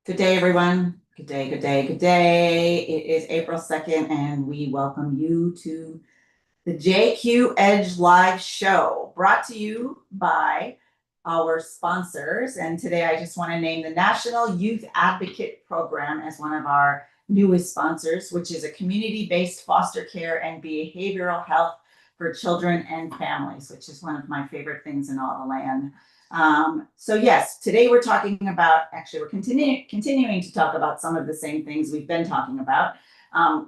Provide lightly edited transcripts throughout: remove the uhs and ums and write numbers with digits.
Good day, everyone. Good day, good day, good day. It is April 2nd, and we welcome you to the JQ Edge Live Show, brought to you by our sponsors. And today I just want to name the National Youth Advocate Program as one of our newest sponsors, which is a community-based foster care and behavioral health for children and families, which is one of my favorite things in all the land. So yes, today we're talking about, actually we're continuing to talk about some of the same things we've been talking about,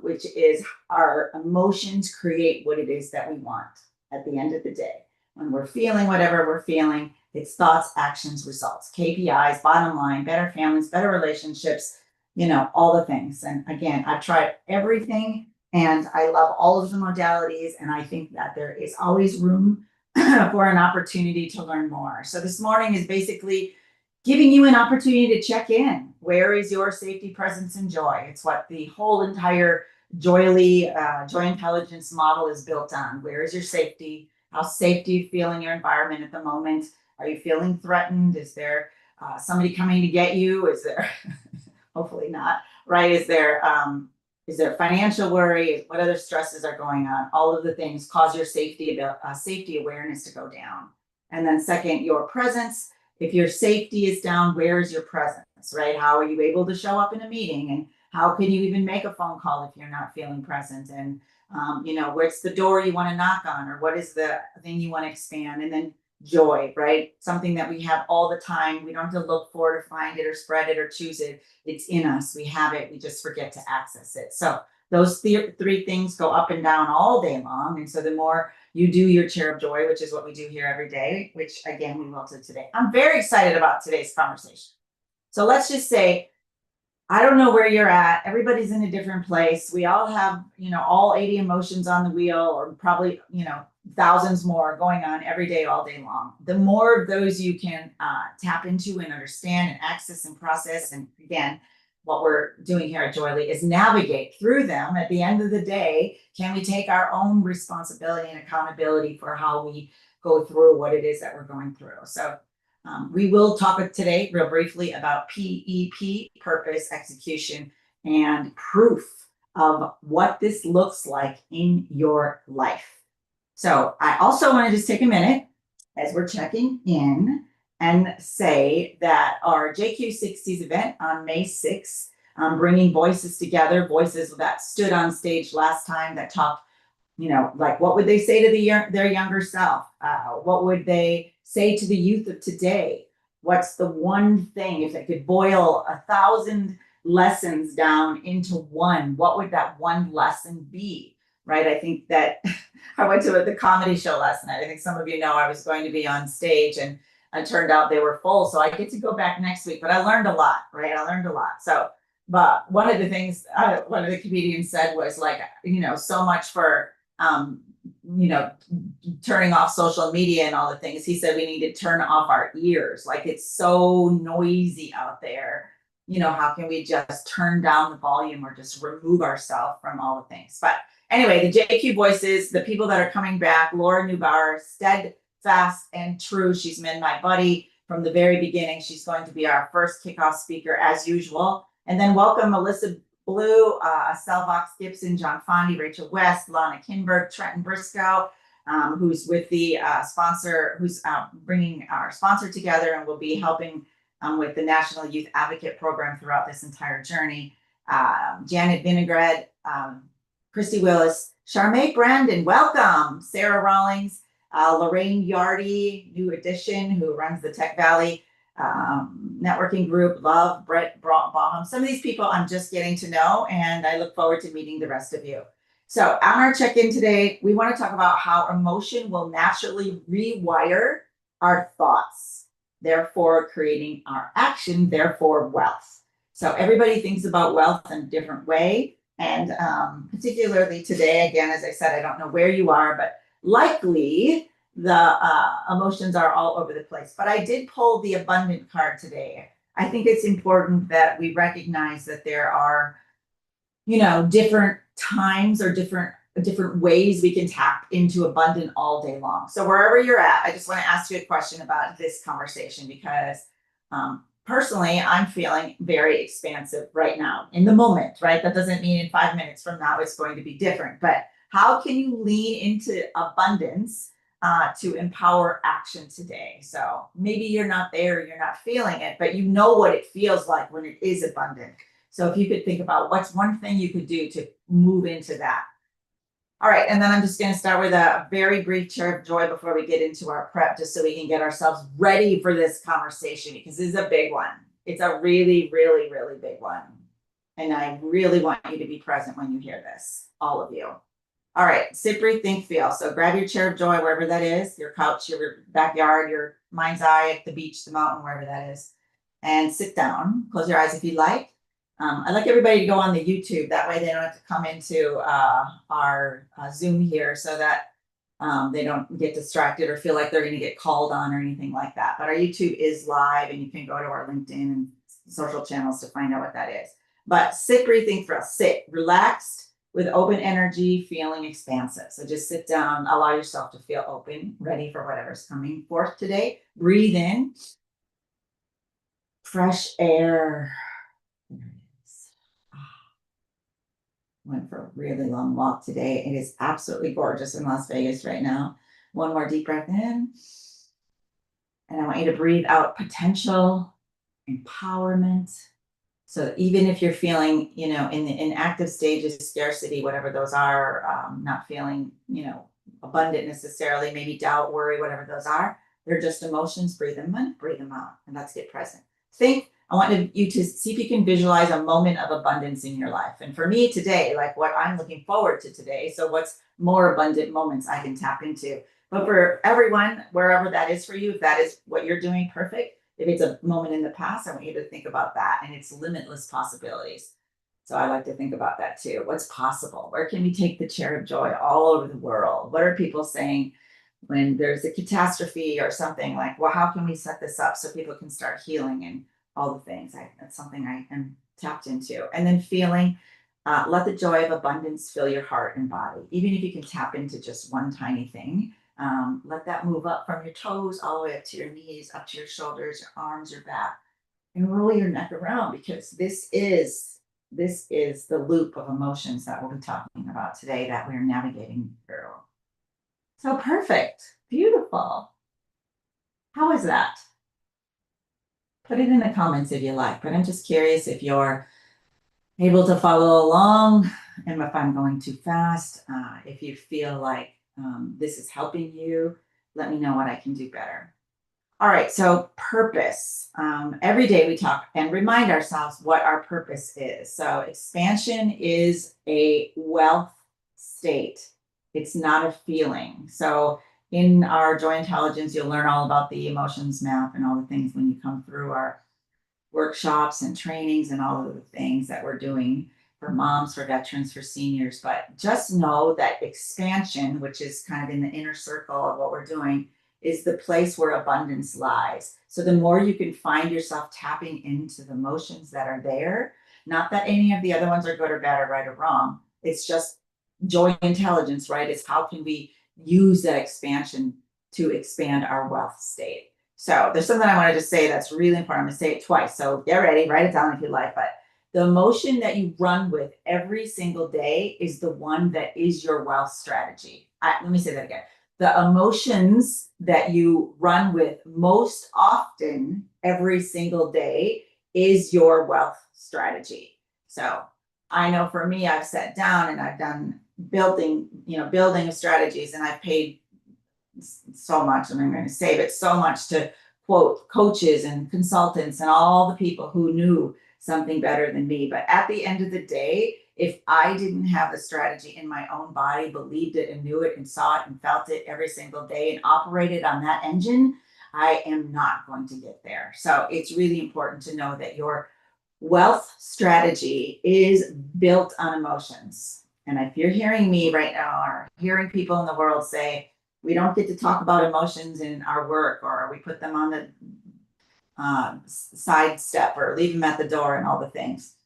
which is our emotions create what it is that we want at the end of the day. When we're feeling whatever we're feeling, it's thoughts, actions, results, KPIs, bottom line, better families, better relationships, all the things. And again, I've tried everything and I love all of the modalities. And I think that there is always room for an opportunity to learn more. So this morning is basically giving you an opportunity to check in. Where is your safety, presence, and joy? It's what the whole entire JOYELY, Joy Intelligence model is built on. Where is your safety? How safe do you feel in your environment at the moment? Are you feeling threatened? Is there somebody coming to get you? Is there, hopefully not, right? Is there financial worry? What other stresses are going on? All of the things cause your safety awareness to go down. And then second, your presence. If your safety is down, where is your presence, right? How are you able to show up in a meeting? And how can you even make a phone call if you're not feeling present? And, where's the door you want to knock on? Or what is the thing you want to expand? And then joy, right? Something that we have all the time. We don't have to look for it or find it or spread it or choose it. It's in us. We have it. We just forget to access it. So those three things go up and down all day long. And so the more you do your chair of joy, which is what we do here every day, which again, we will do today. I'm very excited about today's conversation. So let's just say, I don't know where you're at. Everybody's in a different place. We all have, all 80 emotions on the wheel, or probably, thousands more going on every day, all day long. The more of those you can tap into and understand and access and process, and again, what we're doing here at JOYELY is navigate through them. At the end of the day, can we take our own responsibility and accountability for how we go through what it is that we're going through? So we will talk today real briefly about PEP, purpose, execution, and proof of what this looks like in your life. So I also want to just take a minute as we're checking in and say that our JQ60s event on May 6th, bringing voices together, voices that stood on stage last time that talked, like what would they say to their younger self? What would they say to the youth of today? What's the one thing, if they could boil 1,000 lessons down into one, what would that one lesson be? Right? I think that I went to the comedy show last night. I think some of you know I was going to be on stage, and it turned out they were full. So I get to go back next week, but I learned a lot, right? I learned a lot. So, but one of the things one of the comedians said was like, so much for, turning off social media and all the things. He said we need to turn off our ears. Like, it's so noisy out there. How can we just turn down the volume or just remove ourselves from all the things? But anyway, the JQ voices, the people that are coming back: Laura Newbauer, steadfast and true. She's been my buddy from the very beginning. She's going to be our first kickoff speaker as usual. And then welcome Melissa Blue, Selvox Gibson, John Fondy, Rachel West, Lana Kinberg, Trenton Briscoe, who's with the sponsor, who's bringing our sponsor together and will be helping with the National Youth Advocate Program throughout this entire journey. Janet Vinaigrette, Christy Willis, Charmaine Brandon, welcome. Sarah Rawlings, Lorraine Yardy, new addition, who runs the Tech Valley networking group. Love Brett Baum. Some of these people I'm just getting to know, and I look forward to meeting the rest of you. So on our check-in today, we want to talk about how emotion will naturally rewire our thoughts, therefore creating our action, therefore wealth. So everybody thinks about wealth in a different way. And particularly today, again, as I said, I don't know where you are, but likely the emotions are all over the place. But I did pull the abundant card today. I think it's important that we recognize that there are, different times or different ways we can tap into abundant all day long. So wherever you're at, I just want to ask you a question about this conversation, because personally, I'm feeling very expansive right now in the moment, right? That doesn't mean in 5 minutes from now it's going to be different, but how can you lean into abundance to empower action today? So maybe you're not there, you're not feeling it, but you know what it feels like when it is abundant. So if you could think about what's one thing you could do to move into that. All right, and then I'm just going to start with a very brief share of joy before we get into our prep, just so we can get ourselves ready for this conversation, because this is a big one. It's a really, really, really big one. And I really want you to be present when you hear this, all of you. All right, sit, breathe, think, feel. So grab your chair of joy, wherever that is, your couch, your backyard, your mind's eye at the beach, the mountain, wherever that is, and sit down. Close your eyes if you like. I'd like everybody to go on the YouTube. That way they don't have to come into our Zoom here, so that they don't get distracted or feel like they're going to get called on or anything like that. But our YouTube is live, and you can go to our LinkedIn and social channels to find out what that is. But sit, breathe, think, feel. Sit, relaxed, with open energy, feeling expansive. So just sit down, allow yourself to feel open, ready for whatever's coming forth today. Breathe in. Fresh air. Went for a really long walk today. It is absolutely gorgeous in Las Vegas right now. One more deep breath in. And I want you to breathe out potential, empowerment. So even if you're feeling, in the inactive stages, scarcity, whatever those are, not feeling, abundant necessarily, maybe doubt, worry, whatever those are, they're just emotions. Breathe them in, breathe them out, and let's get present. I want you to see if you can visualize a moment of abundance in your life. And for me today, like what I'm looking forward to today, so what's more abundant moments I can tap into. But for everyone, wherever that is for you, if that is what you're doing, perfect. If it's a moment in the past, I want you to think about that and its limitless possibilities. So I like to think about that too. What's possible? Where can we take the chair of joy all over the world? What are people saying when there's a catastrophe or something like, well, how can we set this up so people can start healing and all the things? That's something I am tapped into. And then feeling, let the joy of abundance fill your heart and body. Even if you can tap into just one tiny thing, let that move up from your toes all the way up to your knees, up to your shoulders, your arms, your back, and roll your neck around, because this is the loop of emotions that we'll be talking about today that we're navigating through. So perfect. Beautiful. How is that? Put it in the comments if you like, but I'm just curious if you're able to follow along and if I'm going too fast. If you feel like this is helping you, let me know what I can do better. All right, so purpose. Every day we talk and remind ourselves what our purpose is. So expansion is a wealth state. It's not a feeling. So in our Joy Intelligence, you'll learn all about the emotions map and all the things when you come through our workshops and trainings and all of the things that we're doing for moms, for veterans, for seniors. But just know that expansion, which is kind of in the inner circle of what we're doing, is the place where abundance lies. So the more you can find yourself tapping into the emotions that are there, not that any of the other ones are good or bad or right or wrong. It's just joy intelligence, right? It's how can we use that expansion to expand our wealth state. So there's something I wanted to say that's really important. I'm going to say it twice. So get ready, write it down if you like. But the emotion that you run with every single day is the one that is your wealth strategy. Let me say that again. The emotions that you run with most often every single day is your wealth strategy. So I know for me, I've sat down and I've done building of strategies, and I've paid so much, and I'm going to save it so much to quote coaches and consultants and all the people who knew something better than me. But at the end of the day, if I didn't have the strategy in my own body, believed it and knew it and saw it and felt it every single day and operated on that engine, I am not going to get there. So it's really important to know that your wealth strategy is built on emotions. And if you're hearing me right now or hearing people in the world say, we don't get to talk about emotions in our work, or we put them on the side step or leave them at the door and all the things.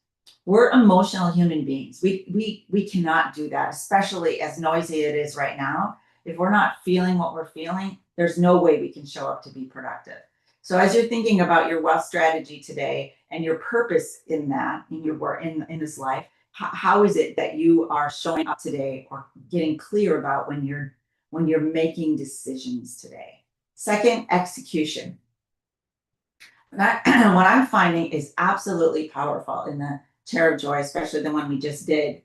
We're emotional human beings. We cannot do that, especially as noisy it is right now. If we're not feeling what we're feeling, there's no way we can show up to be productive. So as you're thinking about your wealth strategy today and your purpose in that, in your work, in this life, how is it that you are showing up today or getting clear about when you're making decisions today? Second, execution. What I'm finding is absolutely powerful in the Chair of Joy, especially the one we just did,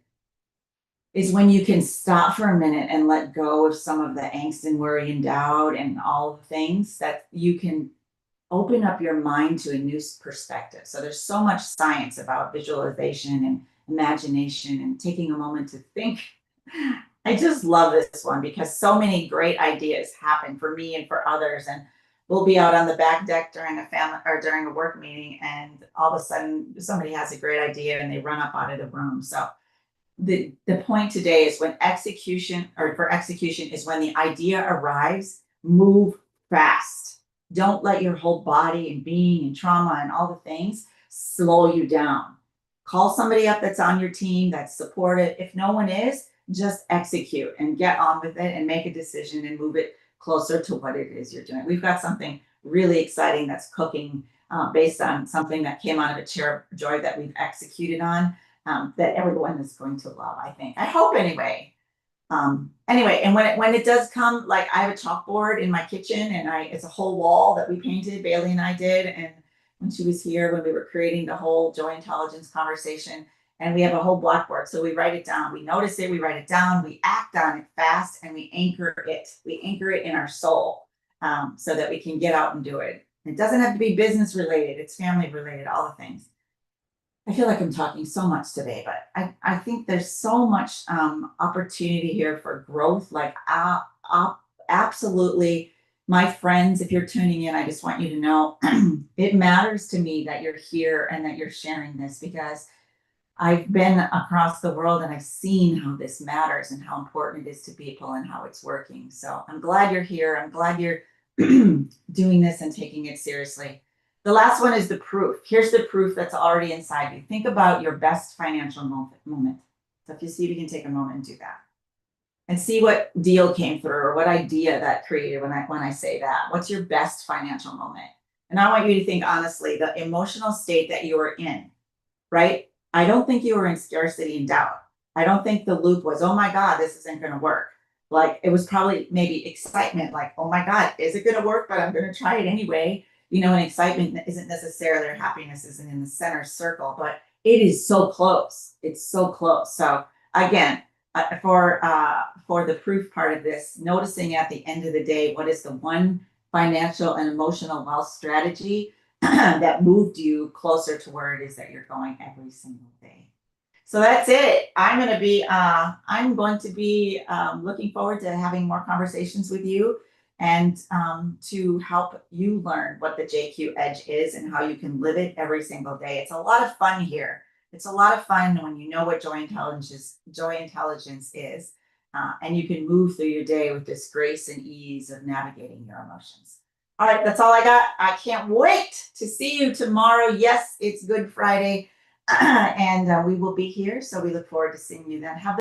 is when you can stop for a minute and let go of some of the angst and worry and doubt and all the things that you can open up your mind to a new perspective. So there's so much science about visualization and imagination and taking a moment to think. I just love this one because so many great ideas happen for me and for others. And we'll be out on the back deck during a family or during a work meeting, and all of a sudden somebody has a great idea and they run up out of the room. So the point today is when execution or for execution is when the idea arrives, move fast. Don't let your whole body and being and trauma and all the things slow you down. Call somebody up that's on your team, that's supportive. If no one is, just execute and get on with it and make a decision and move it closer to what it is you're doing. We've got something really exciting that's cooking based on something that came out of a Chair of Joy that we've executed on, that everyone is going to love, I think. I hope anyway. Anyway, and when it does come, like I have a chalkboard in my kitchen and it's a whole wall that we painted, Bailey and I did. And when she was here, when we were creating the whole joy intelligence conversation, and we have a whole blackboard. So we write it down, we notice it, we write it down, we act on it fast, and we anchor it. We anchor it in our soul, so that we can get out and do it. It doesn't have to be business related, it's family related, all the things. I feel like I'm talking so much today, but I think there's so much opportunity here for growth. Like, absolutely, my friends, if you're tuning in, I just want you to know it matters to me that you're here and that you're sharing this, because I've been across the world and I've seen how this matters and how important it is to people and how it's working. So I'm glad you're here. I'm glad you're doing this and taking it seriously. The last one is the proof. Here's the proof that's already inside you. Think about your best financial moment. So if you see, we can take a moment and do that. And see what deal came through or what idea that created when I say that. What's your best financial moment? And I want you to think honestly, the emotional state that you were in, right? I don't think you were in scarcity and doubt. I don't think the loop was, oh my God, this isn't going to work. Like, it was probably maybe excitement, like, oh my God, is it going to work? But I'm going to try it anyway. And excitement isn't necessarily, or happiness isn't in the center circle, but it is so close. It's so close. So again, for the proof part of this, noticing at the end of the day, what is the one financial and emotional wealth strategy that moved you closer to where it is that you're going every single day. So that's it. I'm going to be looking forward to having more conversations with you and to help you learn what the JQ Edge is and how you can live it every single day. It's a lot of fun here. It's a lot of fun when you know what joy intelligence is, and you can move through your day with this grace and ease of navigating your emotions. All right, that's all I got. I can't wait to see you tomorrow. Yes, it's Good Friday, and we will be here. So we look forward to seeing you then. Have